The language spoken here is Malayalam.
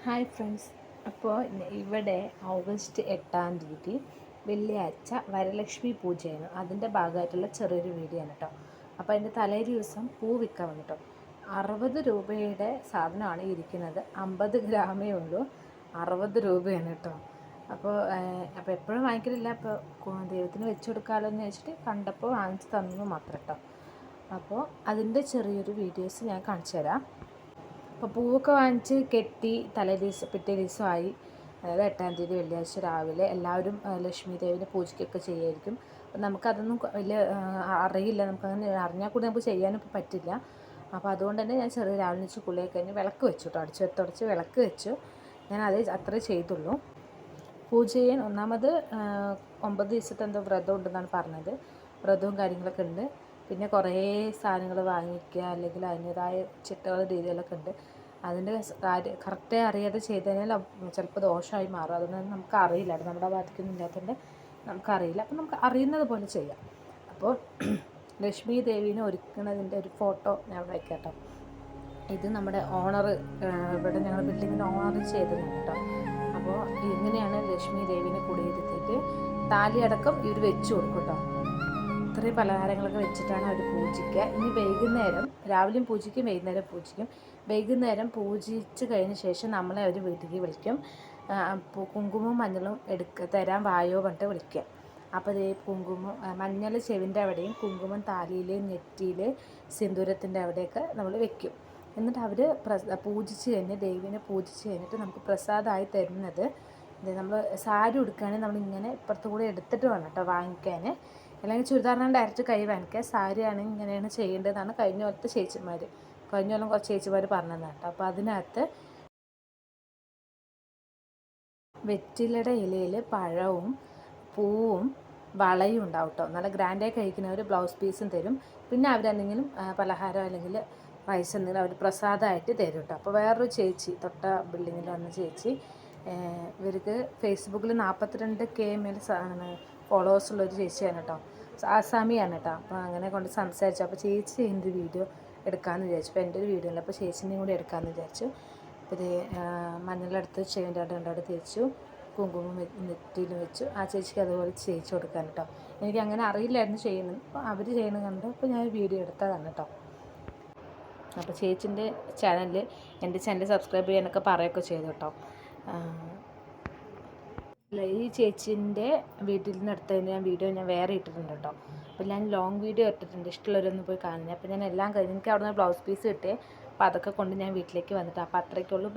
Hi friends. അപ്പോൾ ഇവിടെ ഓഗസ്റ്റ് 8-ാം തീയതി വെള്ളിയാഴ്ച വരലക്ഷ്മി പൂജയാണ്. അതിൻ്റെ ഭാഗമായിട്ടുള്ള ചെറിയൊരു വീഡിയോ ആണ് കേട്ടോ. അപ്പോൾ അതിൻ്റെ തലേ ദിവസം പൂ വിൽക്കാൻ വന്നിട്ടോ. 60 രൂപയുടെ സാധനമാണ് ഇരിക്കുന്നത്. 50 ഗ്രാമേ ഉള്ളൂ. 60 രൂപയാണ് കേട്ടോ. അപ്പോൾ എപ്പോഴും വാങ്ങിക്കലില്ല. അപ്പോൾ ദൈവത്തിന് വെച്ച് കൊടുക്കാമല്ലോ എന്ന് വെച്ചിട്ട് കണ്ടപ്പോൾ വാങ്ങിച്ച് തന്നു മാത്രം കേട്ടോ. അപ്പോൾ അതിൻ്റെ ചെറിയൊരു വീഡിയോസ് ഞാൻ കാണിച്ചു തരാം. അപ്പോൾ പൂവൊക്കെ വാങ്ങിച്ച് കെട്ടി പിറ്റേ ദിവസമായി, അതായത് 8-ാം തീയതി വെള്ളിയാഴ്ച രാവിലെ എല്ലാവരും ലക്ഷ്മി ദേവിനെ പൂജിക്കുകയൊക്കെ ചെയ്യുമായിരിക്കും. അപ്പം നമുക്കതൊന്നും വലിയ അറിയില്ല. നമുക്കങ്ങനെ അറിഞ്ഞാൽ കൂടി നമുക്ക് ചെയ്യാനും പറ്റില്ല. അപ്പോൾ അതുകൊണ്ട് തന്നെ ഞാൻ രാവിലെ വെച്ച് കുളിയൊക്കെ കഴിഞ്ഞ് വിളക്ക് വെച്ചു കേട്ടോ. തുടച്ച് വിളക്ക് വെച്ചു. ഞാൻ അത്രേ ചെയ്തുള്ളൂ. പൂജ ചെയ്യാൻ ഒന്നാമത് 9 ദിവസത്തെ എന്തോ വ്രതം ഉണ്ടെന്നാണ് പറഞ്ഞത്. വ്രതവും കാര്യങ്ങളൊക്കെ ഉണ്ട്. പിന്നെ കുറേ സാധനങ്ങൾ വാങ്ങിക്കുക, അല്ലെങ്കിൽ അതിൻ്റേതായ ചിട്ടകൾ രീതികളൊക്കെ ഉണ്ട്. അതിൻ്റെ കറക്റ്റായി അറിയാതെ ചെയ്ത് കഴിഞ്ഞാൽ ചിലപ്പോൾ ദോഷമായി മാറും. അതൊന്നും നമുക്ക് അറിയില്ല. നമ്മുടെ ഭാഗത്തേക്കൊന്നും ഇല്ലാത്തതുകൊണ്ട് നമുക്കറിയില്ല. അപ്പോൾ നമുക്ക് അറിയുന്നത് പോലെ ചെയ്യാം. അപ്പോൾ ലക്ഷ്മി ദേവീനെ ഒരുക്കുന്നതിൻ്റെ ഒരു ഫോട്ടോ ഞാൻ വയ്ക്കാം കേട്ടോ. ഇത് നമ്മുടെ ഓണർ, ഇവിടെ ഞങ്ങളുടെ ബിൽഡിങ്ങിൻ്റെ ഓണർ ചെയ്തതാണ് കേട്ടോ. അപ്പോൾ ഇങ്ങനെയാണ് ലക്ഷ്മി ദേവീനെ കുടിയിരുത്തിയിട്ട് താലിയടക്കം ഇവർ വെച്ച് കൊടുക്കും കേട്ടോ. ഇത്രയും പലഹാരങ്ങളൊക്കെ വെച്ചിട്ടാണ് അവർ പൂജിക്കുക. ഇനി വൈകുന്നേരം, രാവിലെയും പൂജിക്കും, വൈകുന്നേരം പൂജിക്കും. വൈകുന്നേരം പൂജിച്ച് കഴിഞ്ഞ ശേഷം നമ്മളെ അവർ വീട്ടിലേക്ക് വിളിക്കും. കുങ്കുമവും മഞ്ഞളും തരാൻ വായോ പറഞ്ഞിട്ട് വിളിക്കുക. അപ്പോൾ ഇതേ മഞ്ഞൾ ചെവിൻ്റെ അവിടെയും കുങ്കുമം താലിയിൽ, നെറ്റിയിൽ, സിന്ദൂരത്തിൻ്റെ അവിടെയൊക്കെ നമ്മൾ വെക്കും. എന്നിട്ട് അവർ പൂജിച്ച് കഴിഞ്ഞ്, ദേവീനെ പൂജിച്ച് കഴിഞ്ഞിട്ട് നമുക്ക് പ്രസാദമായി തരുന്നത്, നമ്മൾ സാരി ഉടുക്കുകയാണെങ്കിൽ നമ്മളിങ്ങനെ ഇപ്പുറത്ത് കൂടെ എടുത്തിട്ട് വേണം കേട്ടോ വാങ്ങിക്കാൻ. അല്ലെങ്കിൽ ചുരിദാറിനാണ് ഡയറക്റ്റ് കൈ വാങ്ങിക്കുക. സാരി ആണെങ്കിൽ ഇങ്ങനെയാണ് ചെയ്യേണ്ടതെന്നാണ് കഴിഞ്ഞ കൊല്ലം കുറച്ച് ചേച്ചിമാർ പറഞ്ഞതാണ് കേട്ടോ. അപ്പോൾ അതിനകത്ത് വെറ്റിലയുടെ ഇലയിൽ പഴവും പൂവും വളയും ഉണ്ടാവും കേട്ടോ. നല്ല ഗ്രാൻഡായി കഴിക്കുന്നവർ ബ്ലൗസ് പീസും തരും. പിന്നെ അവരെന്തെങ്കിലും പലഹാരം അല്ലെങ്കിൽ റൈസ് എന്തെങ്കിലും അവർ പ്രസാദമായിട്ട് തരും കേട്ടോ. അപ്പോൾ വേറൊരു ചേച്ചി, തൊട്ട ബിൽഡിങ്ങിൽ വന്ന ചേച്ചി, ഇവർക്ക് ഫേസ്ബുക്കിൽ 42K ഫോളോവേഴ്സുള്ളൊരു ചേച്ചിയാണ് കേട്ടോ. ആസാമിയാണ് കേട്ടോ. അപ്പോൾ അങ്ങനെ കൊണ്ട് സംസാരിച്ചു. അപ്പോൾ ചേച്ചി എൻ്റെ വീഡിയോ എടുക്കാമെന്ന് വിചാരിച്ചു. അപ്പോൾ എൻ്റെ ഒരു വീഡിയോ അല്ല, അപ്പോൾ ചേച്ചിൻ്റെയും കൂടി എടുക്കാമെന്ന് വിചാരിച്ചു. അപ്പോൾ ഇത് മഞ്ഞളെടുത്ത് ചെവിൻ്റെ അവിടെ തേച്ചു, കുങ്കുമം നെറ്റിയിൽ വെച്ചു. ആ ചേച്ചിക്ക് അതുപോലെ ചെയ്യിച്ചു കൊടുക്കാൻ കേട്ടോ. എനിക്ക് അങ്ങനെ അറിയില്ലായിരുന്നു ചെയ്യുന്നത്. അപ്പോൾ അവർ ചെയ്യണം കണ്ടു. അപ്പോൾ ഞാൻ വീഡിയോ എടുത്തതാണ് കേട്ടോ. അപ്പോൾ ചേച്ചിൻ്റെ ചാനലിൽ എൻ്റെ ചാനൽ സബ്സ്ക്രൈബ് ചെയ്യാനൊക്കെ പറയുകയൊക്കെ ചെയ്തു കേട്ടോ. ഈ ചേച്ചീൻ്റെ വീട്ടിൽ നിന്ന് എടുത്തതിൻ്റെ വീഡിയോ ഞാൻ വേറെ ഇട്ടിട്ടുണ്ട് കേട്ടോ. അപ്പോൾ ഞാൻ ലോങ് വീഡിയോ ഇട്ടിട്ടുണ്ട്, ഇഷ്ടമുള്ളവരൊന്നും പോയി കാണുന്നത്. അപ്പോൾ ഞാൻ എല്ലാം കഴിഞ്ഞ് എനിക്ക് അവിടെ നിന്ന് ബ്ലൗസ് പീസ് കിട്ടിയേ. അപ്പോൾ അതൊക്കെ കൊണ്ട് ഞാൻ വീട്ടിലേക്ക് വന്നിട്ട്, അപ്പോൾ അത്രയ്ക്കുള്ളൂ.